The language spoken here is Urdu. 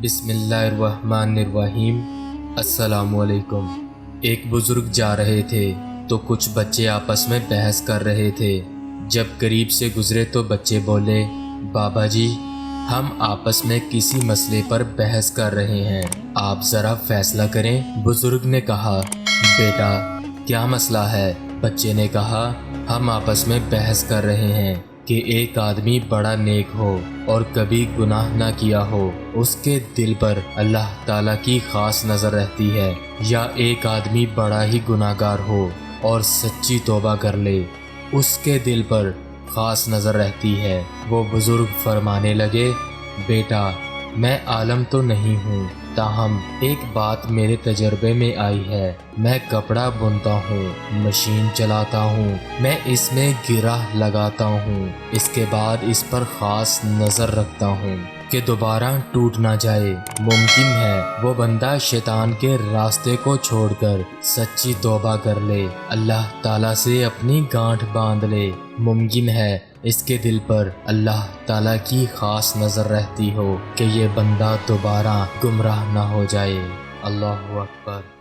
بسم اللہ الرحمن الرحیم۔ السلام علیکم۔ ایک بزرگ جا رہے تھے تو کچھ بچے آپس میں بحث کر رہے تھے۔ جب قریب سے گزرے تو بچے بولے، بابا جی ہم آپس میں کسی مسئلے پر بحث کر رہے ہیں، آپ ذرا فیصلہ کریں۔ بزرگ نے کہا، بیٹا کیا مسئلہ ہے؟ بچے نے کہا، ہم آپس میں بحث کر رہے ہیں کہ ایک آدمی بڑا نیک ہو اور کبھی گناہ نہ کیا ہو، اس کے دل پر اللہ تعالیٰ کی خاص نظر رہتی ہے، یا ایک آدمی بڑا ہی گناہ گار ہو اور سچی توبہ کر لے، اس کے دل پر خاص نظر رہتی ہے۔ وہ بزرگ فرمانے لگے، بیٹا میں عالم تو نہیں ہوں، تاہم ایک بات میرے تجربے میں آئی ہے۔ میں کپڑا بنتا ہوں، مشین چلاتا ہوں، میں اس میں گرہ لگاتا ہوں، اس کے بعد اس پر خاص نظر رکھتا ہوں کہ دوبارہ ٹوٹ نہ جائے۔ ممکن ہے وہ بندہ شیطان کے راستے کو چھوڑ کر سچی توبہ کر لے، اللہ تعالیٰ سے اپنی گانٹھ باندھ لے۔ ممکن ہے اس کے دل پر اللہ تعالیٰ کی خاص نظر رہتی ہو کہ یہ بندہ دوبارہ گمراہ نہ ہو جائے۔ اللہ اکبر۔